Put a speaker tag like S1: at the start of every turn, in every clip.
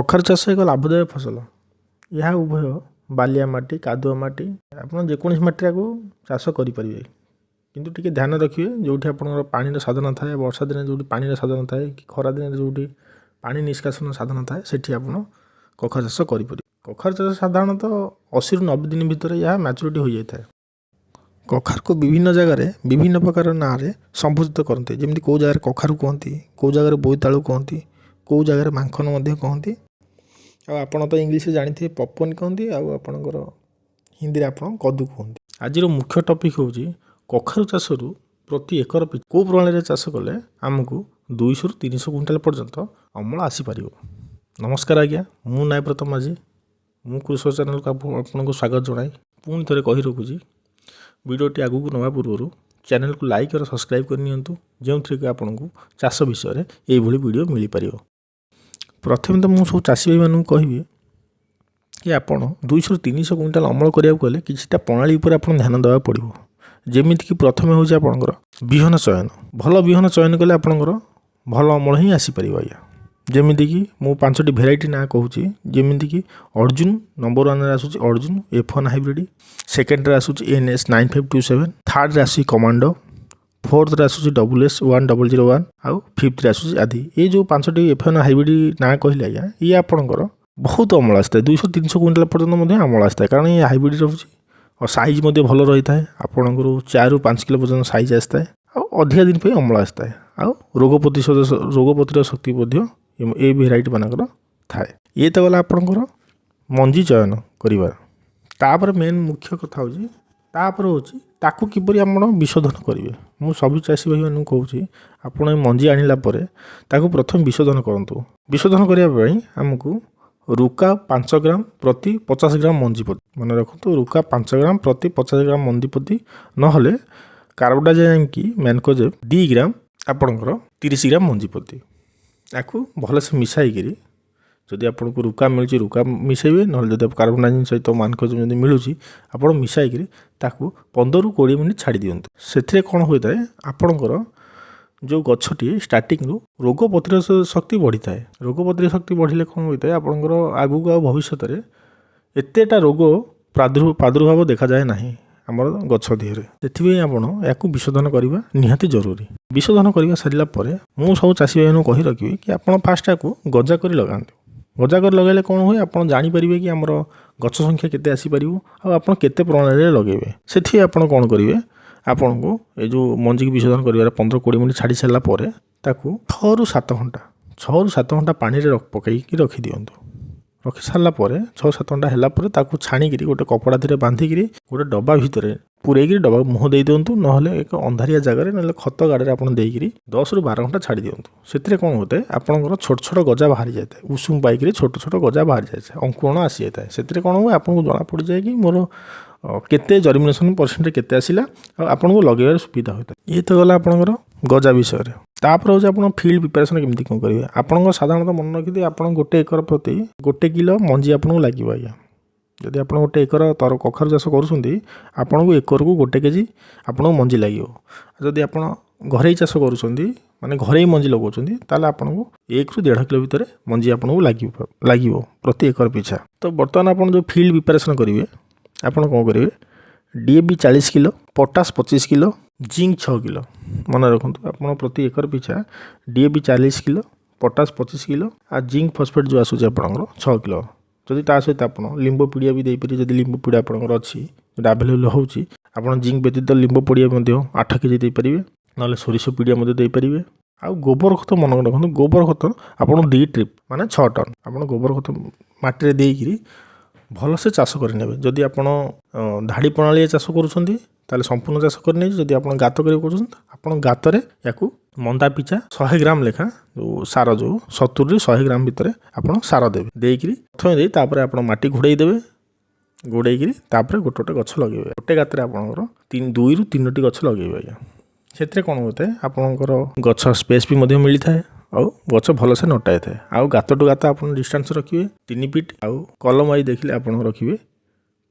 S1: कखारु चाष एक लाभदायक फसल। यह उभय बालिया माटी कादुआ माटी आपन जेकोसी माटी को चाष करेंगे, किंतु टिके ध्यान रखिए जो पानी साधन थाए, वर्षा दिन जो पानी साधन थाए कि खरा दिन जो पानी निष्कासन साधन थाए सेठी आपन कखारु चाष करेंगे। कखारु चाष साधारणतः 80 ରୁ 90 दिन भितर यह मैच्योरिटी हो जाए। कखारु को विभिन्न जगार विभिन्न प्रकार ना रे संबोधित करते, जमी कौ जगह कखारु कहती, कौ जगह बोईतालु कहती, कौ जगह माखन कहती, आपड़ तो इंग्लीश जानते पपकर्न कहती, आपणकर हिंदी आप कदू कहती। आज मुख्य टॉपिक हूँ कखारु चाष प्रति एकर कौ प्रणाली चाष कले आमको 200 ରୁ 300 क्विंटाल पर्यंत अमल आसीपर। नमस्कार आज्ञा, मु न्यायव्रत माझी, मु कृषक चैनल को आपको स्वागत जनाए। पुणी थे कही रखुची वीडियोटी आगू नवा पूर्व चैनल को लाइक और सब्सक्राइब करनी, जो थी कि आपको चाष विषय ये वीडियो मिल पार। प्रथम तो मुझे सब चाषी भाई मानू कहि कि आप 200 ରୁ 300 क्विंटाल अमल कराया गले किसी प्रणाली पर आप ध्यान देवा पड़ो। जमीक प्रथम हूँ आपंकर विहन चयन, भल विहन चयन कले आपंकर भल अमल ही आसीपर। आज्ञा जमीक मु 5टी भेराइटी ना कहूँ, जमीक अर्जुन नंबर 1 आसूँ अर्जुन F1 हाइब्रिड, सेकेंड आसूँ NS 9527, थर्ड आसूँ कमांडो, फोर्थ आसूँ WS 1001 आउ फिफ्थ आसूँ आदि। ये जो 5टी F1 हाइब्रिड ना कहले आज्ञा ये आपंकर बहुत अमल आए 200 ରୁ 300 क्विंटाल पर्यटन अमल आए, कारण ये हाइब्रिड रोचे और साइज भल रही है। आपंकर 4 ରୁ 5 किलो पर्यटन साइज आए अधिका दिन पे अमल आए आ रोग प्रतिरोध शक्ति ये भेराइटी मानकर थाए। ये तो गला आपंकर मंजी चयन कर मेन मुख्य कथा हूँ ताकू किपरि आप विशोधन करेंगे। मु सभी चाषी भाई मानू कहूँ आप मंजी आणला ताकू प्रथम विशोधन करूँ। विशोधन करने आमको रुका 5 ग्राम प्रति 50 ग्राम मंजी प्रति मन रखु, रुका 5 ग्राम प्रति 50 ग्राम मंजी प्रति नहले कार्बोडाजिम की मैनकोजेब 2 ग्राम आपणकर 30 ग्राम मंजी प्रति आपको भलसे मिसाईकि जदि आपको रुका मिलूँ रुका मिसेबे, ना जब कार्बोडाजिम सहित मैनकोजेब जब मिलूँ आप मिसाईकि 15 ରୁ 20 मिनिट छाड़ी दिंतु। से कौन होता है आपणकर जो गछटी स्टार्टिंग रू रोग प्रतिरोध शक्ति बढ़ी थाए। रोग प्रतिरोध शक्ति बढ़िले कौन होता है आपंकर आगू भविष्य में एतेटा रोग प्रादुर्भाव देखा जाए ना आमर गछ देहरे। से आपको विशोधन करवा निहाती जरूरी। विशोधन करवा सारा मु सब चाषी भाई कही रखी कि आप फास्ट आपको गजा कर लगातु। गजा कर लगे कौन हुए आप जापर कि आमर गछ संख्या केते आसीपर आप केते प्रणाली लगे। से आप कौन करेंगे आपन को ये जो मंजी की विशोधन कर 15 ରୁ 20 मिनिट छाड़ी सारापर 6 ରୁ 7 घंटा पानी रे पकईकि रखी दिंतु। रखी सारापर 6 ରୁ 7 घंटा है छाणिक गोटे कपड़ा धीरे बांधिक गोटे डब्बा भितर पूरेक डब्बा मुँह दे दिंतु, ना एक अंधारिया जगह ना खत गाड़े आप 10 ରୁ 12 घंटा छाड़ी दिंतु। से कौन होता है आपंकर छोट छोट गजा बाहरी जाए, उषुम पाइक छोट छोट गजा बाहरी जाए, अंकुरण आसी जाए। से कौन हुए आपको जना पड़ जाए कि मोर केते जर्मिनेशन परसेंट केते आसिला आपन को लगेबार सुविधा होता है। ये तो गला आपनकर गजा विषय रे। तापर हो आपन फील्ड प्रिपरेशन केमती कोन करिवे। आपन साधारणतः मन रखि आपन गोटे एकर प्रति 1 किलो मंजी आपन को लागिवो। आज्ञा जदि आपन गोटे एकर तर कखारु चाष करूछंती आपन को एकर को 1 केजी आपन को मंजी लागिवो। जदि आपन घरे चाष करूछंती माने घरे मंजी लगाउछंती ताले आपन को 1 ରୁ 1.5 किलो भितर मंजी आपन को लागिवो प्रति एकर पिछा। तो वर्तमान आपन जो फील्ड प्रिपरेशन करिवे आपन कौन करेंगे DAP 40 kilo, potash 25 kilo, zinc 6 kilo मन रखु। आप प्रति एकर पिछा DAP 40 किलो, पोटास 25 किलो आ जिंक फॉस्फेट जो आसूँ आपंकर 6 किलो। जदि ता सहित आप लिंबू पिड़िया भी देपारे, जदि लिंबू पिड़ा आपंकर अच्छी जो आभेलेबल होची आप जिंक व्यतीत लिंबू पिड़िया 8 केजी देपारे, ना सोरिष पिड़िया देपारे। आ गोबर खत मन रखु, गोबर खत आप 2 ट्रिप माने 6 टन आप गोबर खत माटी देकर भल से चाष करेंगे। जदि आप धाड़ी प्रणाली चाष करुँच संपूर्ण चाष करने, जदि आप गात कर गातर या मंदा पिछा 100 ग्राम लेखा जो सार जो 70 ରୁ 100 ग्राम भितर आप सार देवे देकर प्रथम दे आप माटी घोड़े देवे, घोड़े गोटे गोटे गछ लगे। गोटे गातर आप 2 ରୁ 3ଟି गछ लगे। आज्ञा से कौन होता है आपंकर गछ स्पेस भी मिलता है आउ गछ भल से नटाई थाए। आउ गात टू गात आप डिस्टेंस रखिए 3 फीट आउ कलम वाई देखिले आप रखिए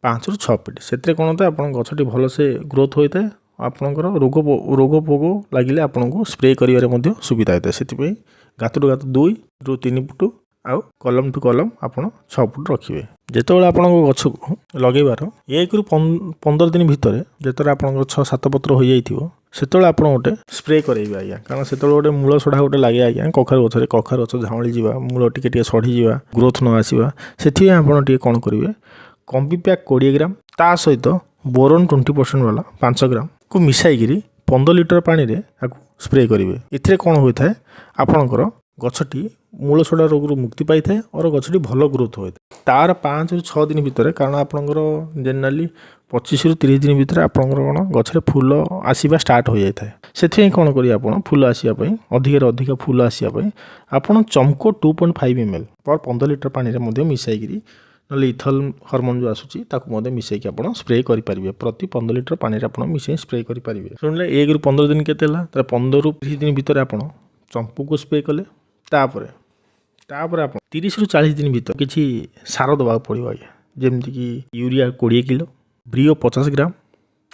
S1: 5 ରୁ 6 फीट। से कौन होता है आप गछटी भल से ग्रोथ होता है। आपंकर रोग पोग लगे आपको स्प्रे कर सुविधा होता है। से गात टू गात 2 ରୁ 3 फुट आउ कलम टू कलम आपण 6 फुट रखिए जेतेबेले आपणको गछको लगेबार 1 रु 15 दिन भितर जेतरे आपणको 6-7 पत्र हो जाइथिबो सेतेबेले आपण गोटे स्प्रे करेइबे आज्ञा कारण सेतेबेले गोटे मूल सढ़ा गोटे लागे आज्ञा कखारु गछ झाउली जीवा मूल टिके सढ़ी जीवा ग्रोथ न आसीबा सेथि आपण टिके कोन करिवे कॉम्बी पैक 20 ग्राम ता सहित बोरन 20% वाला 5 ग्राम को मिसाई गिरी 15 लिटर पानी रे आकु स्प्रे करिवे इथरे कोन होय थाए आपणकर गछटी मूल सड़ा रोग मुक्ति पाई थाए और गछटी भल ग्रोथ होता है तार 5 रु 6 दिन भितर कारण आपणकर जनरली 25 रु 30 दिन भितर आपणकर कोन गछरे फूल आसीबा स्टार्ट हो जाय थाए सेथि कोन करी आपण फूल आसीबा पई अधिक फूल आसीबा पई आपण चमको 2.5 ml पर 15 लिटर पानी रे मध्ये मिसाई गिरी नले इथल हार्मोन जो आसुची ताकू मध्ये मिसाई कि आपण स्प्रे करि परिबे प्रति 15 लिटर पानी रे आपण मिसाई स्प्रे करि परिबे सुनले 1 रु 15 दिन केतेला त 15 रु 30 दिन भितर आपण चंपू को स्प्रे कले तापर आप 30 रु 40 दिन भीतर किसी सार दबा पड़ो आज्ञा जमती कि यूरिया 20 किलो ब्रियो 50 ग्राम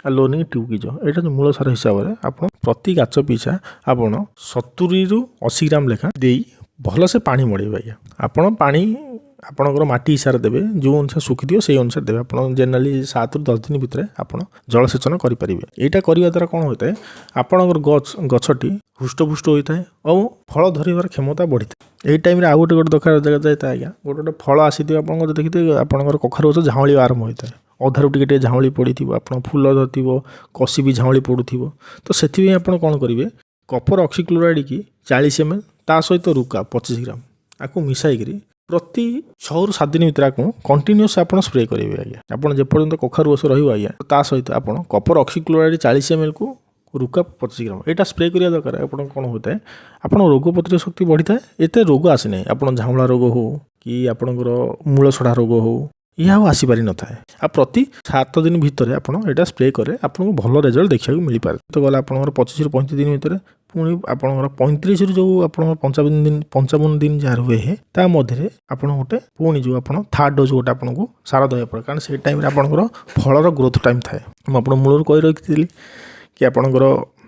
S1: आ लोनिंग 2 किलो यहाँ जो मूल सार हिसाब से आप प्रति गाच पिछा आपड़ 70 रु 80 ग्राम लेखा दे भल से पानी मड़े आज्ञा आपण पानी आपणकर माटी हिसाब से देवे जो अनुसार सुखी थी से अनुसार देवे आप जनरली 7 रु 10 दिन भितर आप जलसेचन करेंगे यहाँ करने द्वारा कौन होता है आपणकर गछटी हृष्टपुष्ट होता है और फल धरबार क्षमता बढ़ी था यही टाइम आउ गोटे दरकार जगह जाए आज्ञा गोटे फल आसी आप देखिए आपंकर कखारु गछ झाउली आरंभ होता है अधारू टे झाउली पड़ी आप फूल धरती कषि भी झाउली पड़ू तो से आप कौन करेंगे कपर ऑक्सीक्लोराइड की 40 ml ता सहित रुका 25 ग्राम आपको मिसाई प्रति 6 रु 7 दिन भीतर आपको कंटिन्यूअस आप स्प्रे करेंगे आज्ञा आपड़ जेपर्यंत कखारु गछ रहा ता सहित आप कपर ऑक्सीक्लोराइड 40 ml को रुका 25 ग्राम यहाँ स्प्रे करिया दरकार आपन कौन होता है आपन रोग प्रतिरोधक शक्ति बढ़ी था एते रोग आसे नहीं आपन झाउला रोग हो कि आपनकर मूल सड़ा रोग हो यह आसी पारि न था आ प्रति 7 दिन भितर आपन एटा स्प्रे करे आपन भल रिजल्ट देखा मिल पारे तो गला आपनकर 25 रु 35 दिन भितर पुणी आपनकर 35 रु जो आपन 55 दिन जार हुए है ता मध्य आपन गोटे पुणी जो आपन थर्ड डोज गोटे आपन को सारा दया पड़े कारण से टाइम रे आपनकर फलर ग्रोथ टाइम थाए म आपन मूलर कहि रखिथिली कि आपणकर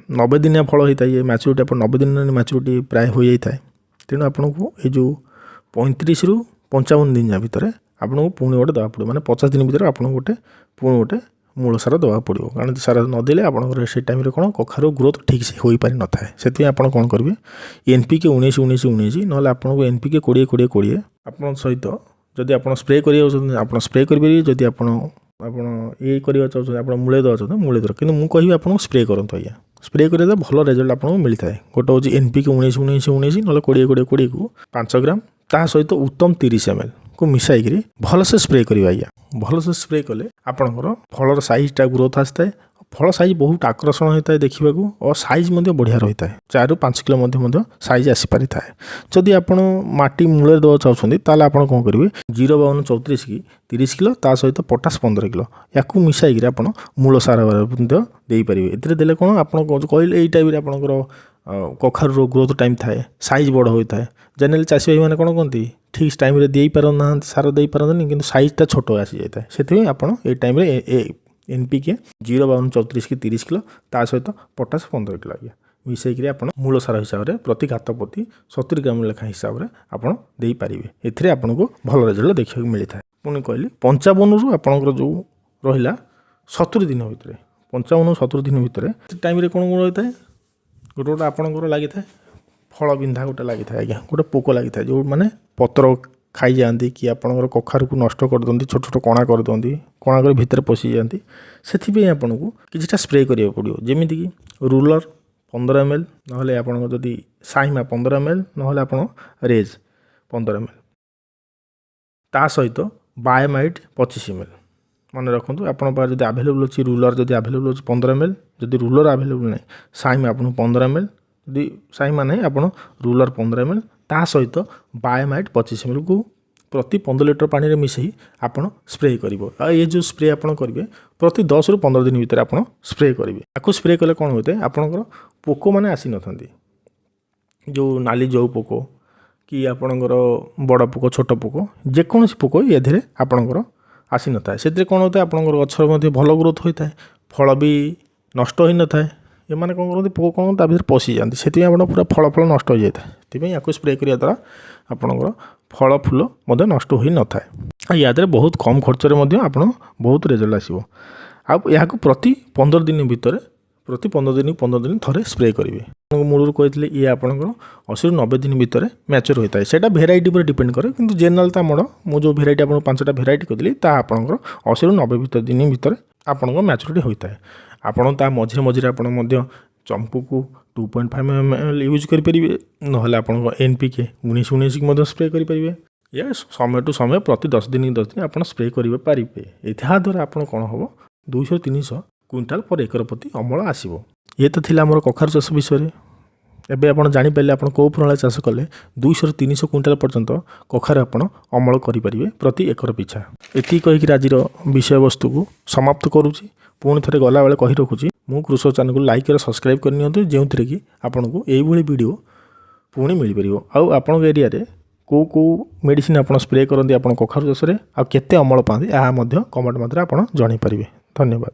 S1: 90 दिनिया फल होता है मैच्योरिटी आप 90 दिन मैच्योरिटी प्राय हो जाता है तेणु आपन को ये जो 35 रु 55 दिन भितर आपको पुणी गोटे दवा पड़ो माने 50 दिन भितर आपन गोटे पुणी गोटे मूल सार दवा पड़ो कारण सार नदेले आपंकर से टाइम कौन कखार ग्रोथ ठीक से हो पारि न था से आप कौन करेंगे NPK 19-19-19 ना आपको NPK 20-20-20 आप सहित जदि आप स्प्रे कर स्प्रे करेंगे जदि आप ये करवा चाहते आप मूले देवा चाहते मूले दर कि मुझे आपको स्प्रे करूँ आज्ञा स्प्रे करेंगे भल रिजल्ट आपको मिलता है गोटे हूँ NPK 19-19-19 ना 20-20-20 को 5 ग्राम ता सहित उत्तम 30 ml को मिसाई भल से स्प्रे करेंगे आज्ञा भल से स्प्रे कले आपणकर फलर साइजटा ग्रोथ आसता है फल साइज बहुत आकर्षण होता है देखा और साइज बढ़िया रही है 4 रु 5 किलो साइज आसीपारि था जदि आप माटी मूल देवा चाहते ताल आप कौन करेंगे 052-34 की 30 किलो ता सहित पोटास 15 किलो या मिसाई आप मूल सार दे पारे ए देले कौन आप कहले यही टाइम आपंकर कखारू ग्रोथ टाइम थाए साइज बड़ होता है जनरली चाषी भाई मैंने कौन कहती ठीक टाइम दे पार ना सार दे पारती कि साइजटा छोट आसी जाए से आप टाइम NPK 052-34 की 30 किलो ता सहित पोटास 15 किलो आज्ञा मिसाई आप मूल सार हिसाब से प्रति गात प्रति 70 ग्राम लेखा हिसाब से आपड़ दे पारे एथिरे आपको भल रिजल्ट देखा मिलता है पुणी कहली 55 रु आपंकर जो रहा 70 दिन भितर 55-70 दिन भितर टाइम कौन कौन रहता है गोटे गोटे आपंकर लगी था फल बिंधा गोटे लगी था आज्ञा गोटे पोक लगी था जो मैंने पत्र खाई जाती कि आपंकर कखार को नष्ट कर दिखाती छोट छोट कणा कर दिखाती कणा कर भितर पशि जाती से आपन को किसी स्प्रे करा पड़ो जमीक कि रूलर 15 ml ना आपड़ी साइमा 15 ml ना आप रेज 15 ml ता सहित बायोमाइट 25 ml मन रखु आपन जब आभेलेबल अच्छी रूलर जब आभेलेबल अच्छी 15 ml जब रूलर आभेलेबल ना साइमा आप 15 ml जदि साइमा ना आप रूलर 15 ml ता सहित बायोमाइट 25 ml को प्रति 15 लिटर पानी रे मिसई आपन स्प्रे करिवो ये जो स्प्रे आपन करिवे प्रति 10 रु 15 दिन भीतर आपन स्प्रे करिवे आको स्प्रे कले कोन होते आपनकर पोको माने आसी नथंती जो नाली जो पोको कि आपनकर बड़ पोको छोट पोको जे कोनसी पोको ये धीरे आपनकर आसी नथाय सेते कोन होते आपनकर गछर मध्ये भलो ग्रोथ होइताय फल भी नष्ट होई नथाय ये माने कोन करते पोको कोन ता भीतर पसि जानती सेति आपन पूरा फल नष्ट हो जाता ସେଥିପାଇଁ ୟାକୁ ସ୍ପ୍ରେ କରିବା ଦ୍ୱାରା ଆପଣଙ୍କର ଫଳ ଫୁଲ ମଧ୍ୟ ନଷ୍ଟ ହୋଇନଥାଏ। ଆଉ ୟା ଦେହରେ ବହୁତ କମ୍ ଖର୍ଚ୍ଚରେ ମଧ୍ୟ ଆପଣ ବହୁତ ରେଜଲ୍ଟ ଆସିବ। ଆଉ ଏହାକୁ ପ୍ରତି 15 ଦିନ ଭିତରେ ପ୍ରତି 15 ଦିନ ଥରେ ସ୍ପ୍ରେ କରିବେ। ଆପଣଙ୍କୁ ମୂଳରୁ କହିଥିଲି ଇଏ ଆପଣଙ୍କର 80 ରୁ 90 ଦିନ ଭିତରେ ମ୍ୟାଚୁର ହୋଇଥାଏ। ସେଇଟା ଭେରାଇଟି ଉପରେ ଡିପେଣ୍ଡ କରେ, କିନ୍ତୁ ଜେନେରାଲ ତା ମୋଡ଼ ମୁଁ ଯେଉଁ ଭେରାଇଟି ଆପଣଙ୍କୁ 5ଟା ଭେରାଇଟି କହିଥିଲି ତାହା ଆପଣଙ୍କର 80 ରୁ 90 ଦିନ ଭିତରେ ଆପଣଙ୍କ ମ୍ୟାଚୁରିଟି ହୋଇଥାଏ। ଆପଣ ତା ମଝିରେ ଆପଣ ମଧ୍ୟ ଚମ୍ପୁକୁ 2.5 ml ୟୁଜ୍ କରିପାରିବେ, ନହେଲେ ଆପଣଙ୍କ NPK 19 ମଧ୍ୟ ସ୍ପ୍ରେ କରିପାରିବେ। ଏହା ସମୟ ଟୁ ସମୟ ପ୍ରତି 10 ଦିନ ଆପଣ ସ୍ପ୍ରେ କରିପାରିବେ। ଏହା ଦ୍ୱାରା ଆପଣ କ'ଣ ହେବ 200 ରୁ 300 କୁଇଣ୍ଟାଲ ପର ଏକର ପ୍ରତି ଅମଳ ଆସିବ। ଇଏ ତ ଥିଲା ଆମର କଖାରୁ ଚାଷ ବିଷୟରେ। ଏବେ ଆପଣ ଜାଣିପାରିଲେ ଆପଣ କେଉଁ ପ୍ରଣାଳୀ ଚାଷ କଲେ 200 ରୁ 300 କୁଇଣ୍ଟାଲ ପର୍ଯ୍ୟନ୍ତ କଖାରୁ ଆପଣ ଅମଳ କରିପାରିବେ ପ୍ରତି ଏକର ପିଛା। ଏତିକି କହିକି ଆଜିର ବିଷୟବସ୍ତୁକୁ ସମାପ୍ତ କରୁଛି। ପୁଣି ଥରେ ଗଲାବେଳେ କହି ରଖୁଛି, ମୁଁ କୃଷକ ଚ୍ୟାନେଲକୁ ଲାଇକ୍ କରି ସବସ୍କ୍ରାଇବ୍ କରିନିଅନ୍ତୁ, ଯେଉଁଥିରେ କି ଆପଣଙ୍କୁ ଏଇଭଳି ଭିଡ଼ିଓ ପୁଣି ମିଳିପାରିବ। ଆଉ ଆପଣଙ୍କ ଏରିଆରେ କେଉଁ ମେଡ଼ିସିନ ଆପଣ ସ୍ପ୍ରେ କରନ୍ତି ଆପଣ କଖାରୁ ଚାଷରେ, ଆଉ କେତେ ଅମଳ ପାଆନ୍ତି ଏହା ମଧ୍ୟ କମେଣ୍ଟ ମାଧ୍ୟମରେ ଆପଣ ଜଣାଇପାରିବେ। ଧନ୍ୟବାଦ।